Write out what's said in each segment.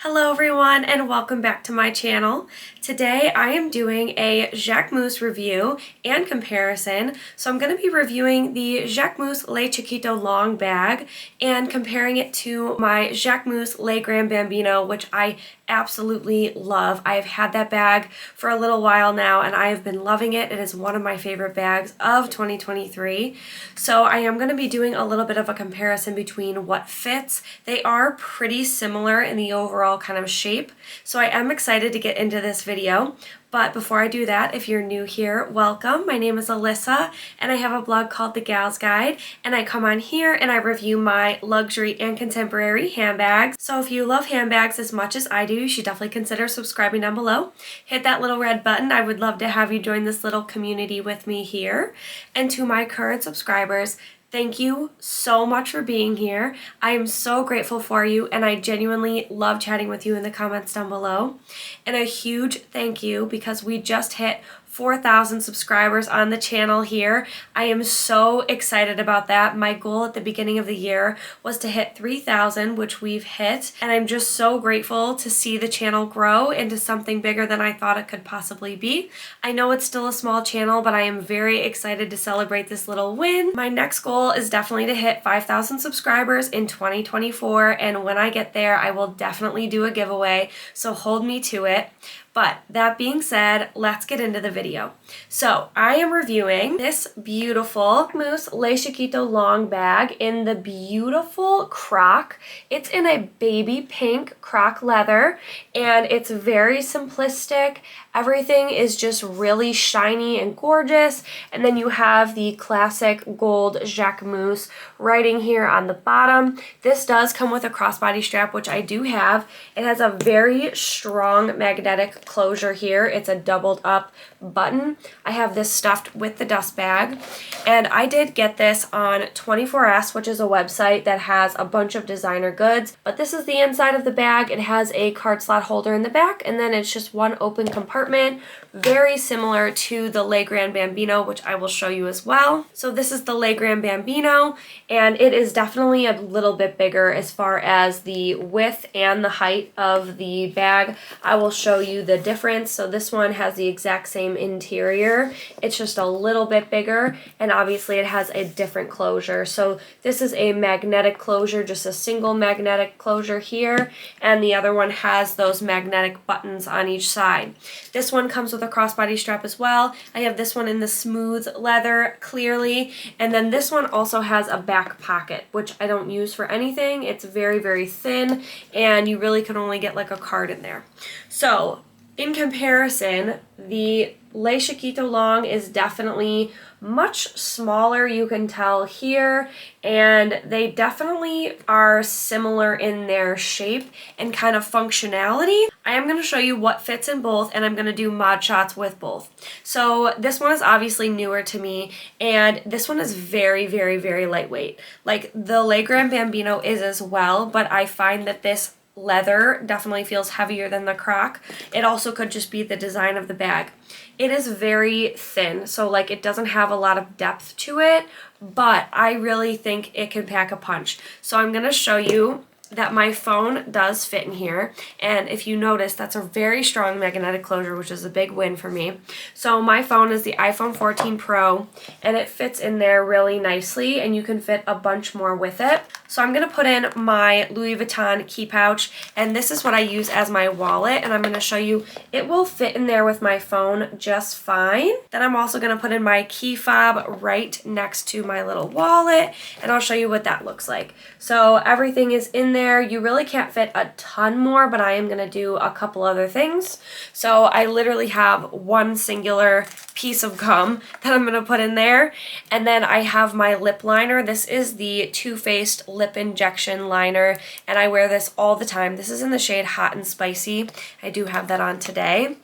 Hello everyone and welcome back to my channel. Today I am doing a Jacquemus review and comparison. So I'm going to be reviewing the Jacquemus Le Chiquito Long bag and comparing it to my Jacquemus Le Grand Bambino, which I absolutely love. I've had that bag for a little while now and I have been loving it. It is one of my favorite bags of 2023. So I am going to be doing a little bit of a comparison between what fits. They are pretty similar in the overall kind of shape. So I am excited to get into this video. But before I do that, if you're new here, welcome. My name is Alyssa and I have a blog called The Gal's Guide, and I come on here and I review my luxury and contemporary handbags. So if you love handbags as much as I do, you should definitely consider subscribing down below. Hit that little red button. I would love to have you join this little community with me here. And to my current subscribers, thank you so much for being here. I am so grateful for you and I genuinely love chatting with you in the comments down below. And a huge thank you because we just hit 4,000 subscribers on the channel here. I am so excited about that. My goal at the beginning of the year was to hit 3,000, which we've hit, and I'm just so grateful to see the channel grow into something bigger than I thought it could possibly be. I know it's still a small channel, but I am very excited to celebrate this little win. My next goal is definitely to hit 5,000 subscribers in 2024, and when I get there, I will definitely do a giveaway, so hold me to it. But that being said, let's get into the video. So I am reviewing this beautiful Jacquemus Le Chiquito Long bag in the beautiful croc. It's in a baby pink croc leather and it's very simplistic. Everything is just really shiny and gorgeous. And then you have the classic gold Jacquemus writing here on the bottom. This does come with a crossbody strap, which I do have. It has a very strong magnetic closure here. It's a doubled up button. I have this stuffed with the dust bag. And I did get this on 24S, which is a website that has a bunch of designer goods. But this is the inside of the bag. It has a card slot holder in the back, and then it's just one open compartment. Very similar to the Le Grand Bambino, which I will show you as well. So this is the Le Grand Bambino, and it is definitely a little bit bigger as far as the width and the height of the bag. I will show you the difference. So this one has the exact same interior. It's just a little bit bigger, and obviously it has a different closure. So this is a magnetic closure, just a single magnetic closure here, and the other one has those magnetic buttons on each side. This one comes with a crossbody strap as well. I have this one in the smooth leather clearly, and then this one also has a back pocket, which I don't use for anything. It's very, very thin, and you really can only get like a card in there. So in comparison, the Le Chiquito Long is definitely much smaller, you can tell here, and they definitely are similar in their shape and kind of functionality. I am going to show you what fits in both, and I'm going to do mod shots with both. So this one is obviously newer to me, and this one is very, very, very lightweight. Like the Le Grand Bambino is as well, but I find that this leather definitely feels heavier than the croc. It also could just be the design of the bag. It is very thin, so like it doesn't have a lot of depth to it, but I really think it can pack a punch. So I'm going to show you that my phone does fit in here, and if you notice, that's a very strong magnetic closure, which is a big win for me. So my phone is the iPhone 14 Pro, and it fits in there really nicely, and you can fit a bunch more with it. So I'm going to put in my Louis Vuitton key pouch, and this is what I use as my wallet, and I'm going to show you it will fit in there with my phone just fine. Then I'm also going to put in my key fob right next to my little wallet, and I'll show you what that looks like. So everything is in there. You really can't fit a ton more, but I am going to do a couple other things. So I literally have one singular piece of gum that I'm going to put in there, and then I have my lip liner. This is the Too Faced lip injection liner, and I wear this all the time. This is in the shade Hot and Spicy. I do have that on today,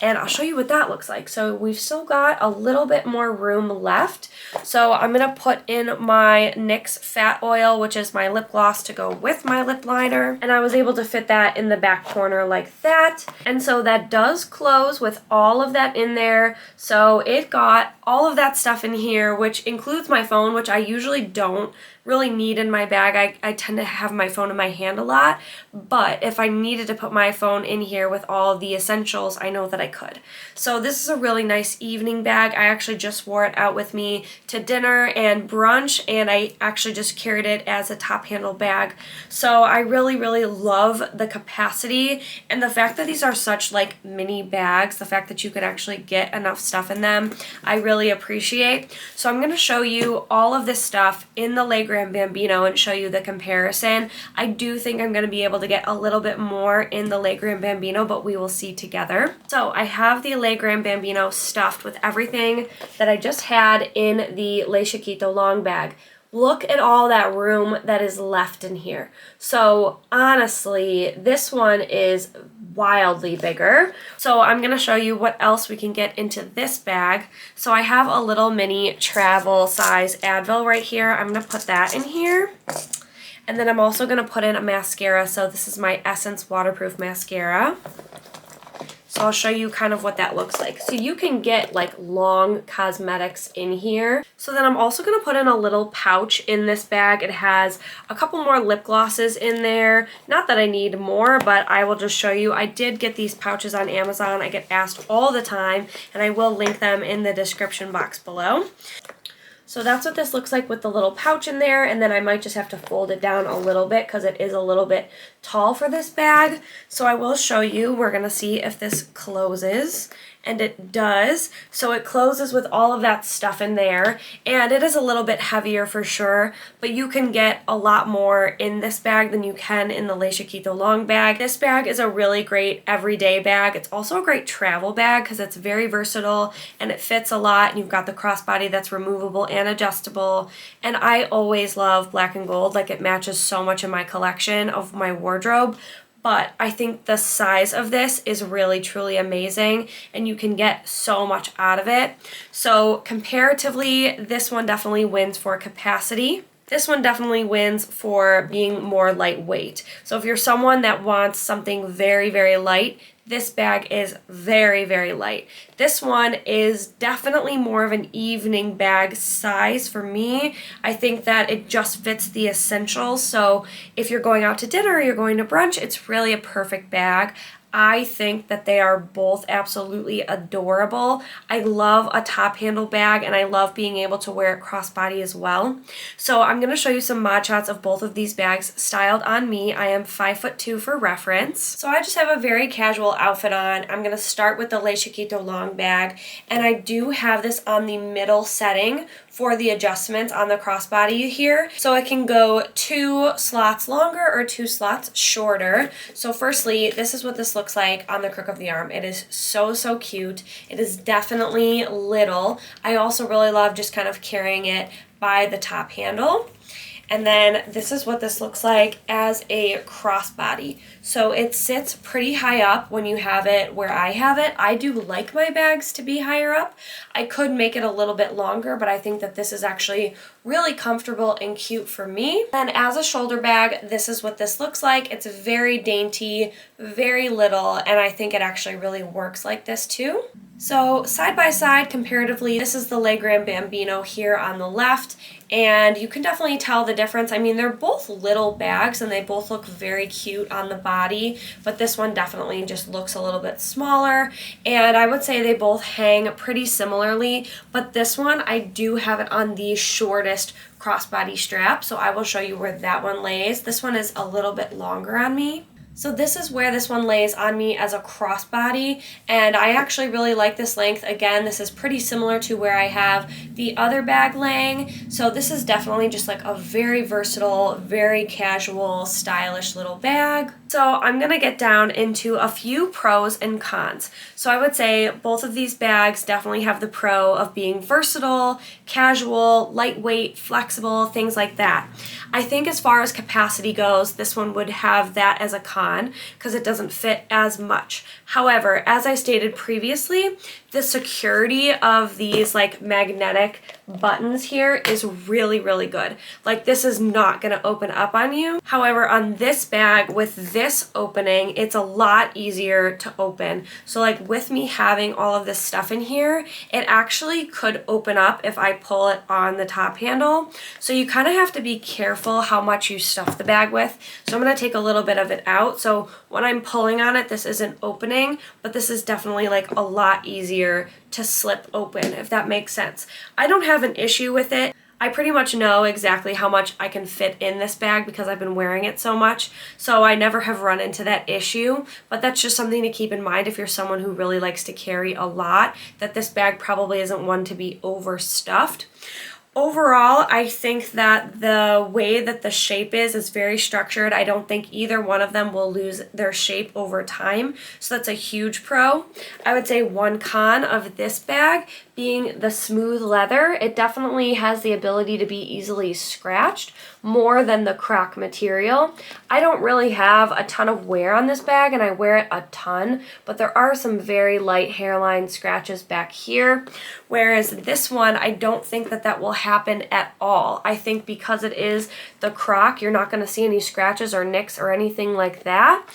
and I'll show you what that looks like. So we've still got a little bit more room left. So I'm going to put in my NYX Fat Oil, which is my lip gloss to go with my lip liner. And I was able to fit that in the back corner like that. And so that does close with all of that in there. So it got all of that stuff in here, which includes my phone, which I usually don't really need in my bag. I tend to have my phone in my hand a lot, but if I needed to put my phone in here with all the essentials, I know that I could. So this is a really nice evening bag. I actually just wore it out with me to dinner and brunch, and I actually just carried it as a top handle bag. So I really, really love the capacity and the fact that these are such like mini bags, the fact that you can actually get enough stuff in them, I really appreciate. So I'm going to show you all of this stuff in the Le Grand Bambino and show you the comparison. I do think I'm going to be able to get a little bit more in the Le Grand Bambino, but we will see together. So I have the Le Grand Bambino stuffed with everything that I just had in the Le Chiquito Long bag. Look at all that room that is left in here. So honestly, this one is wildly bigger. So I'm going to show you what else we can get into this bag. So I have a little mini travel size Advil right here. I'm going to put that in here. And then I'm also going to put in a mascara. So this is my Essence Waterproof Mascara. So I'll show you kind of what that looks like. So you can get like long cosmetics in here. So then I'm also going to put in a little pouch in this bag. It has a couple more lip glosses in there. Not that I need more, but I will just show you. I did get these pouches on Amazon. I get asked all the time, and I will link them in the description box below. So that's what this looks like with the little pouch in there, and then I might just have to fold it down a little bit because it is a little bit tall for this bag. So I will show you. We're going to see if this closes, and it does. So it closes with all of that stuff in there, and it is a little bit heavier for sure, but you can get a lot more in this bag than you can in the Le Chiquito Long bag. This bag is a really great everyday bag. It's also a great travel bag because it's very versatile and it fits a lot, and you've got the crossbody that's removable and adjustable. And I always love black and gold. Like, it matches so much in my collection of my wardrobe. But I think the size of this is really, truly amazing, and you can get so much out of it. So comparatively, this one definitely wins for capacity. This one definitely wins for being more lightweight. So if you're someone that wants something very, very light, this bag is very, very light. This one is definitely more of an evening bag size for me. I think that it just fits the essentials. So if you're going out to dinner or you're going to brunch, it's really a perfect bag. I think that they are both absolutely adorable. I love a top handle bag, and I love being able to wear it crossbody as well. So I'm going to show you some mod shots of both of these bags styled on me. I am 5'2" for reference. So I just have a very casual outfit on. I'm going to start with the Le Chiquito Long bag, and I do have this on the middle setting for the adjustments on the crossbody here. So it can go 2 slots longer or 2 slots shorter. So firstly, this is what this looks like on the crook of the arm. It is so, so cute. It is definitely little. I also really love just kind of carrying it by the top handle. And then this is what this looks like as a crossbody. So it sits pretty high up when you have it where I have it. I do like my bags to be higher up. I could make it a little bit longer, but I think that this is actually really comfortable and cute for me. And as a shoulder bag, this is what this looks like. It's very dainty, very little, and I think it actually really works like this too. So side by side, comparatively, this is the Le Grand Bambino here on the left, and you can definitely tell the difference. I mean, they're both little bags and they both look very cute on the body, but this one definitely just looks a little bit smaller, and I would say they both hang pretty similarly, but this one, I do have it on the shortest crossbody strap, so I will show you where that one lays. This one is a little bit longer on me. So this is where this one lays on me as a crossbody, and I actually really like this length. Again, this is pretty similar to where I have the other bag laying, so this is definitely just like a very versatile, very casual, stylish little bag. So I'm going to get down into a few pros and cons. So I would say both of these bags definitely have the pro of being versatile, casual, lightweight, flexible, things like that. I think as far as capacity goes, this one would have that as a con. con because it doesn't fit as much. However, as I stated previously, the security of these like magnetic buttons here is really, really good. Like this is not going to open up on you. However, on this bag with this opening, it's a lot easier to open. So like with me having all of this stuff in here, it actually could open up if I pull it on the top handle. So you kind of have to be careful how much you stuff the bag with. So I'm going to take a little bit of it out. So when I'm pulling on it, this isn't opening, but this is definitely like a lot easier to slip open, if that makes sense. I don't have an issue with it. I pretty much know exactly how much I can fit in this bag because I've been wearing it so much, so I never have run into that issue, but that's just something to keep in mind if you're someone who really likes to carry a lot, that this bag probably isn't one to be overstuffed. Overall, I think that the way that the shape is very structured. I don't think either one of them will lose their shape over time, so that's a huge pro. I would say one con of this bag being the smooth leather. It definitely has the ability to be easily scratched more than the croc material. I don't really have a ton of wear on this bag and I wear it a ton, but there are some very light hairline scratches back here, whereas this one, I don't think that that will happen at all. I think because it is the croc, you're not going to see any scratches or nicks or anything like that.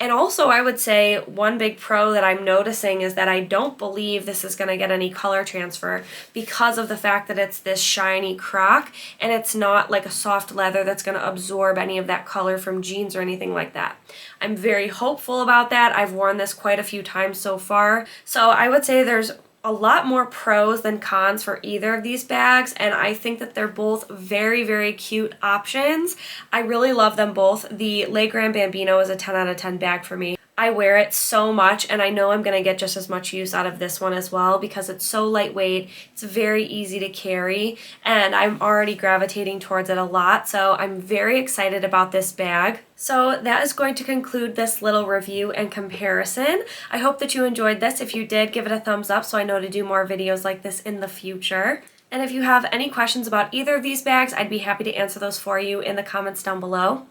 And also I would say one big pro that I'm noticing is that I don't believe this is going to get any color transfer because of the fact that it's this shiny croc and it's not like a soft leather that's going to absorb any of that color from jeans or anything like that. I'm very hopeful about that. I've worn this quite a few times so far. So I would say there's a lot more pros than cons for either of these bags, and I think that they're both very, very cute options. I really love them both. The Le Grand Bambino is a 10 out of 10 bag for me. I wear it so much and I know I'm going to get just as much use out of this one as well because it's so lightweight, it's very easy to carry, and I'm already gravitating towards it a lot, so I'm very excited about this bag. So that is going to conclude this little review and comparison. I hope that you enjoyed this. If you did, give it a thumbs up so I know to do more videos like this in the future. And if you have any questions about either of these bags, I'd be happy to answer those for you in the comments down below.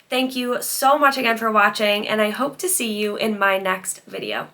Thank you so much again for watching, and I hope to see you in my next video.